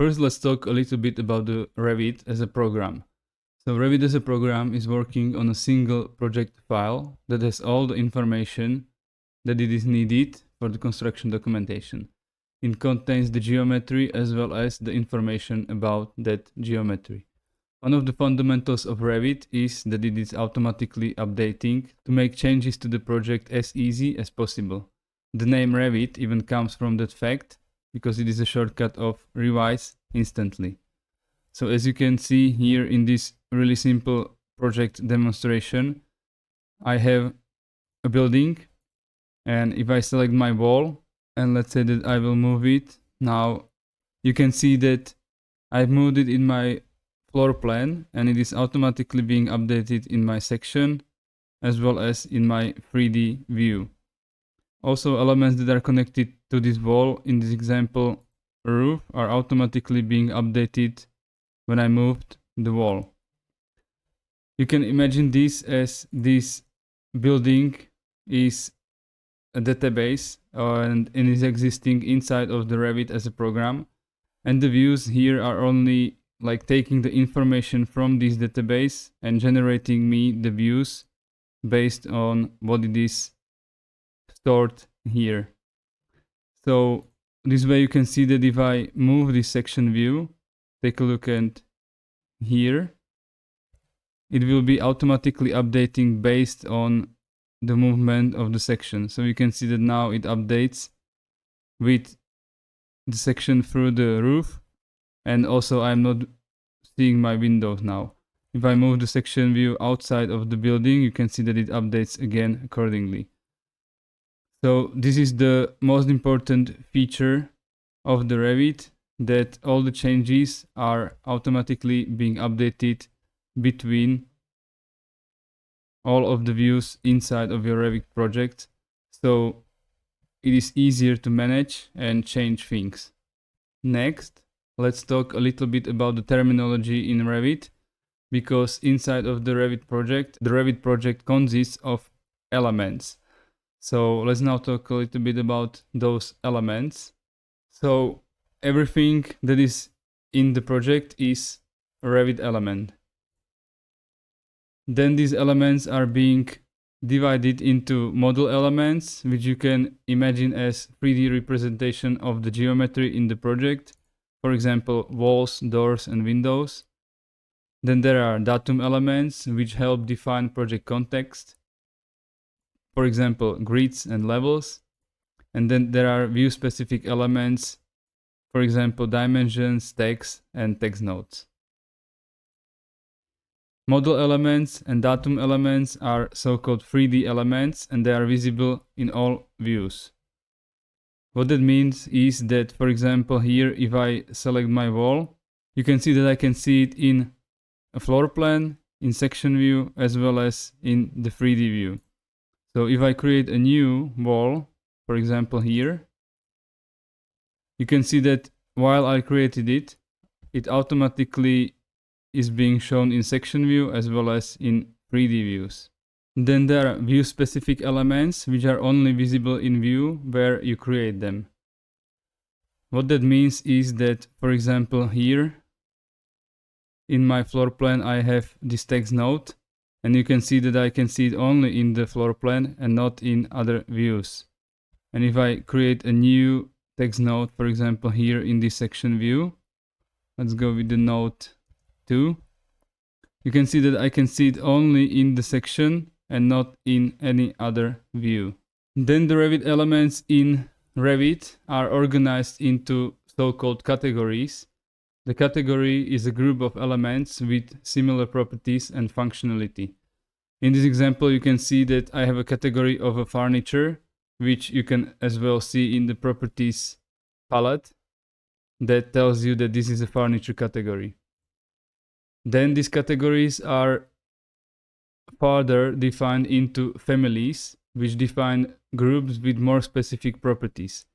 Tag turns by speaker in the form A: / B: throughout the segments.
A: First, let's talk a little bit about the Revit as a program. So Revit as a program is working on a single project file that has all the information that it is needed for the construction documentation. It contains the geometry as well as the information about that geometry. One of the fundamentals of Revit is that it is automatically updating to make changes to the project as easy as possible. The name Revit even comes from that fact because it is a shortcut of revise instantly. So as you can see here in this really simple project demonstration, I have a building, and if I select my wall and let's say that I will move it, now you can see that I've moved it in my floor plan and it is automatically being updated in my section as well as in my 3D view. Also, elements that are connected to this wall, in this example roof, are automatically being updated when I moved the wall. You can imagine this as this building is a database and is existing inside of the Revit as a program, and the views here are only like taking the information from this database and generating me the views based on what it is stored here. So this way you can see that if I move this section view, take a look at here, it will be automatically updating based on the movement of the section. So you can see that now it updates with the section through the roof, and also I'm not seeing my windows now. If I move the section view outside of the building, you can see that it updates again accordingly. So this is the most important feature of the Revit, that all the changes are automatically being updated between all of the views inside of your Revit project. So it is easier to manage and change things. Next, let's talk a little bit about the terminology in Revit, because inside of the Revit project consists of elements. So let's now talk a little bit about those elements. So everything that is in the project is a Revit element. Then these elements are being divided into model elements, which you can imagine as 3D representation of the geometry in the project. For example, walls, doors, and windows. Then there are datum elements, which help define project context. For example, grids and levels. And then there are view-specific elements, for example, dimensions, text, and text nodes. Model elements and datum elements are so-called 3D elements, and they are visible in all views. What that means is that, for example, here, if I select my wall, you can see that I can see it in a floor plan, in section view, as well as in the 3D view. So if I create a new wall, for example here, you can see that while I created it, it automatically is being shown in section view as well as in 3D views. Then there are view-specific elements, which are only visible in view where you create them. What that means is that, for example, here in my floor plan, I have this text node, and you can see that I can see it only in the floor plan and not in other views. And if I create a new text node, for example, here in this section view, let's go with the node 2, you can see that I can see it only in the section and not in any other view. Then the Revit elements in Revit are organized into so-called categories. The category is a group of elements with similar properties and functionality. In this example, you can see that I have a category of a furniture, which you can as well see in the properties palette that tells you that this is a furniture category. Then these categories are further defined into families, which define groups with more specific properties.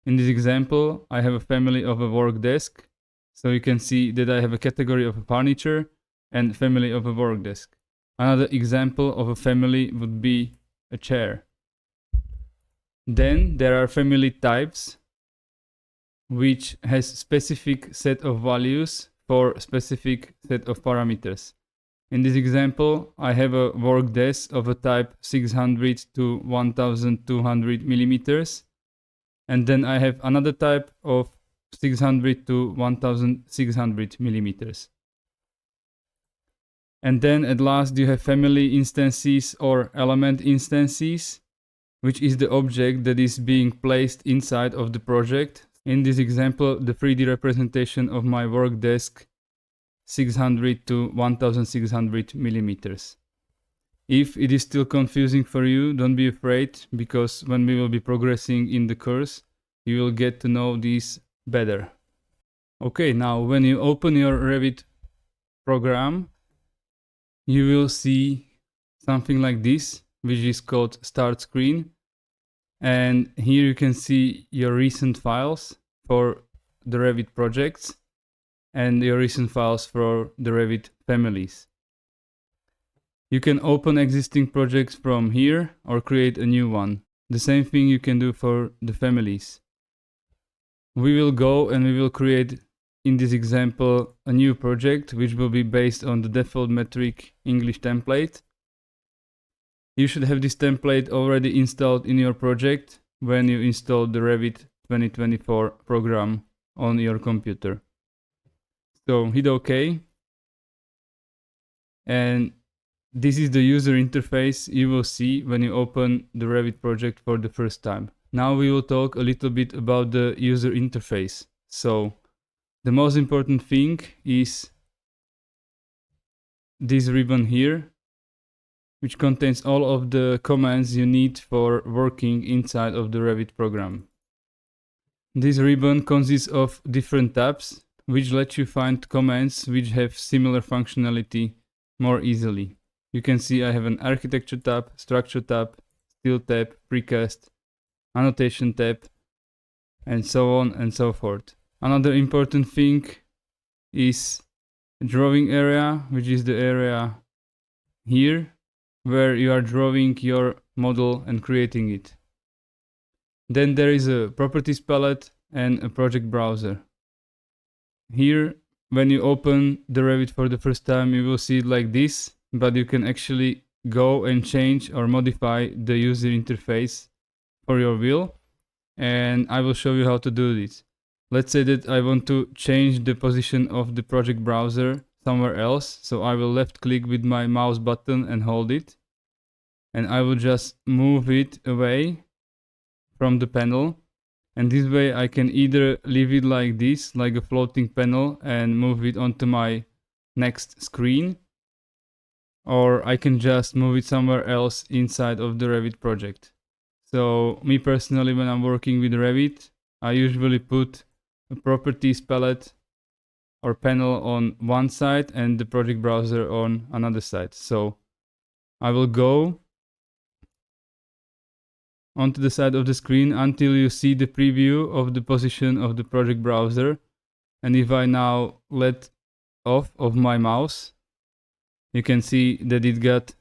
A: In this example, I have a family of a work desk. So you can see that I have a category of a furniture and family of a work desk. Another example of a family would be a chair. Then there are family types. which has specific set of values for specific set of parameters. In this example, I have a work desk of a type 600 to 1200 millimeters, and then I have another type of 600 to 1600 millimeters. And then at last you have family instances or element instances, which is the object that is being placed inside of the project. In this example, the 3D representation of my work desk 600 to 1600 millimeters. If it is still confusing for you, don't be afraid, because when we will be progressing in the course, you will get to know these better. Okay, now when you open your Revit program, you will see something like this, which is called Start Screen. And here you can see your recent files for the Revit projects and your recent files for the Revit families. You can open existing projects from here or create a new one. The same thing you can do for the families. We will go and we will create, in this example, a new project which will be based on the default metric English template. You should have this template already installed in your project when you install the Revit 2024 program on your computer. So hit OK. And this is the user interface you will see when you open the Revit project for the first time. Now we will talk a little bit about the user interface. So the most important thing is this ribbon here, which contains all of the commands you need for working inside of the Revit program. This ribbon consists of different tabs, which let you find commands which have similar functionality more easily. You can see I have an architecture tab, structure tab, steel tab, precast, annotation tab, and so on and so forth. Another important thing is drawing area, which is the area here, where you are drawing your model and creating it. Then there is a properties palette and a project browser. Here, when you open the Revit for the first time, you will see it like this, but you can actually go and change or modify the user interface for your will, and I will show you how to do this. Let's say that I want to change the position of the project browser somewhere else, so I will left click with my mouse button and hold it, and I will just move it away from the panel, and this way I can either leave it like this, like a floating panel, and move it onto my next screen, or I can just move it somewhere else inside of the Revit project. So me personally, when I'm working with Revit, I usually put a properties palette or panel on one side and the project browser on another side. So I will go onto the side of the screen until you see the preview of the position of the project browser. And if I now let off of my mouse, you can see that it got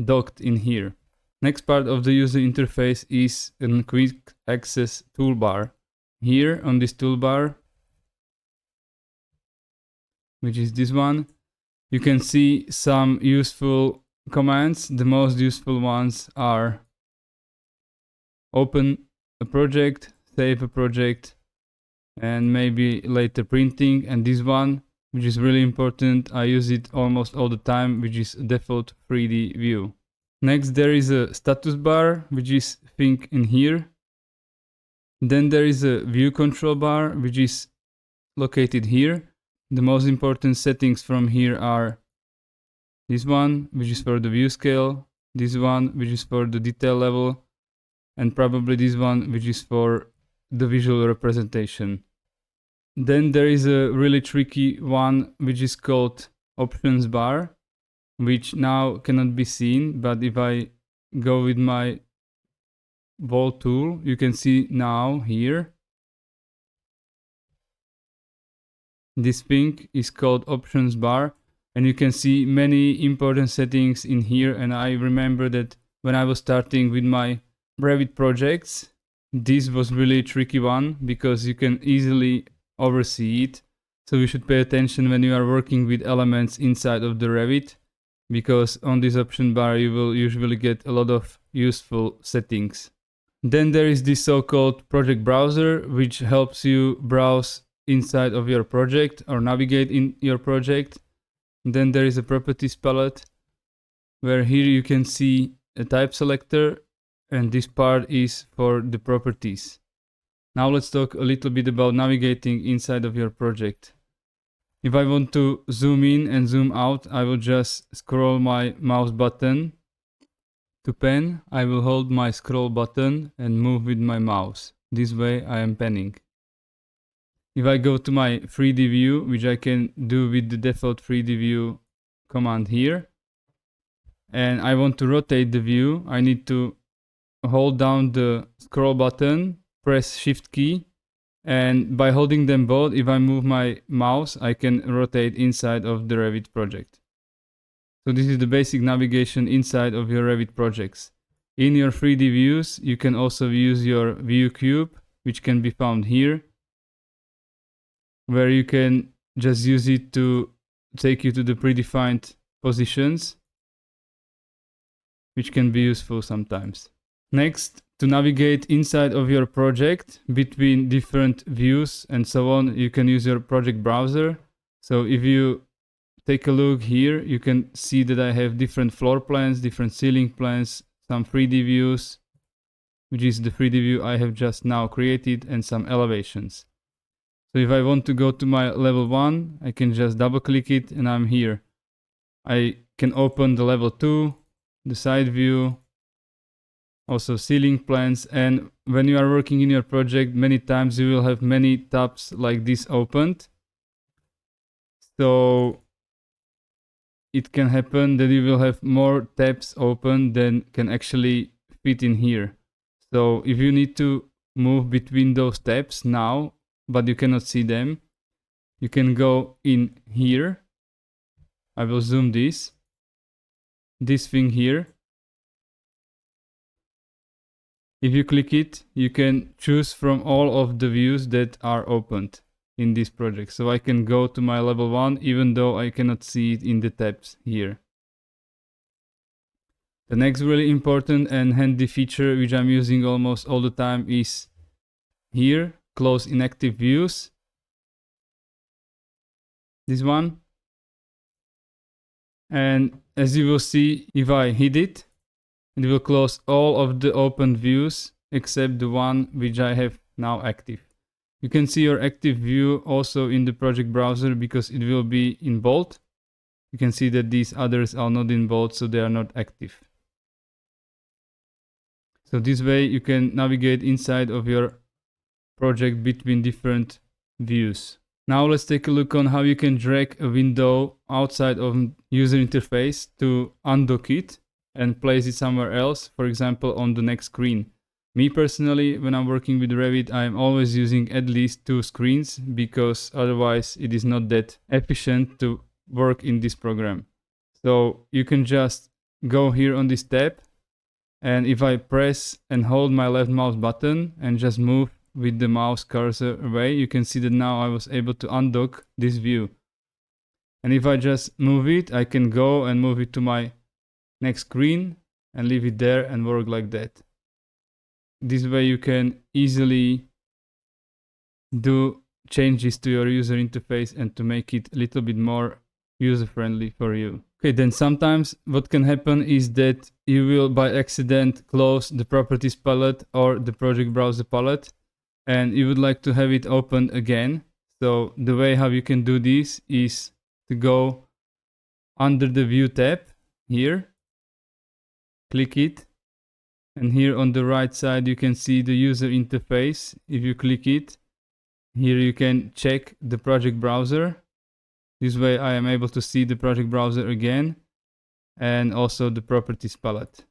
A: docked in here. Next part of the user interface is a quick access toolbar. Here on this toolbar, which is this one, you can see some useful commands. The most useful ones are open a project, save a project, and maybe later printing. And this one, which is really important, I use it almost all the time, which is default 3D view. Next, there is a status bar, which is think in here. Then there is a view control bar, which is located here. The most important settings from here are this one, which is for the view scale, this one, which is for the detail level, and probably this one, which is for the visual representation. Then there is a really tricky one, which is called options bar, which now cannot be seen, but if I go with my wall tool, you can see now here. This thing is called options bar, and you can see many important settings in here. And I remember that when I was starting with my Revit projects, This was really a tricky one because you can easily oversee it. So you should pay attention when you are working with elements inside of the Revit, because on this option bar you will usually get a lot of useful settings. Then there is this so-called project browser, which helps you browse inside of your project or navigate in your project. Then there is a properties palette, where here you can see a type selector, and this part is for the properties. Now let's talk a little bit about navigating inside of your project. If I want to zoom in and zoom out, I will just scroll my mouse button. To pen, I will hold my scroll button and move with my mouse. This way I am penning. If I go to my 3D view, which I can do with the default 3D view command here, and I want to rotate the view, I need to hold down the scroll button, press Shift key, and by holding them both, if I move my mouse, I can rotate inside of the Revit project. So this is the basic navigation inside of your Revit projects. In your 3D views, you can also use your view cube, which can be found here, where you can just use it to take you to the predefined positions, which can be useful sometimes. Next, to navigate inside of your project between different views and so on, you can use your project browser. So if you take a look here, you can see that I have different floor plans, different ceiling plans, some 3D views, which is the 3D view I have just now created, and some elevations. So if I want to go to my level 1, I can just double click it and I'm here. I can open the level 2, the side view, also ceiling plans, and when you are working in your project, many times you will have many tabs like this opened. So it can happen that you will have more tabs open than can actually fit in here. So if you need to move between those tabs now, but you cannot see them, you can go in here. I will zoom this thing here. If you click it, you can choose from all of the views that are opened in this project. So I can go to my level 1 even though I cannot see it in the tabs here. The next really important and handy feature, which I'm using almost all the time, is here, close inactive views. This one. And as you will see, if I hit it, it will close all of the open views except the one which I have now active. You can see your active view also in the project browser because it will be in bold. You can see that these others are not in bold, so they are not active. So this way you can navigate inside of your project between different views. Now let's take a look on how you can drag a window outside of user interface to undock it and place it somewhere else, for example on the next screen. Me personally, when I'm working with Revit, I'm always using at least 2 screens because otherwise it is not that efficient to work in this program. So you can just go here on this tab, and if I press and hold my left mouse button and just move with the mouse cursor away, you can see that now I was able to undock this view. And if I just move it, I can go and move it to my next screen and leave it there and work like that. This way you can easily do changes to your user interface and to make it a little bit more user-friendly for you. Okay, then sometimes what can happen is that you will by accident close the properties palette or the project browser palette, and you would like to have it open again. So the way how you can do this is to go under the view tab here, click it, and here on the right side you can see the user interface. If you click it, here you can check the project browser. This way I am able to see the project browser again and also the properties palette.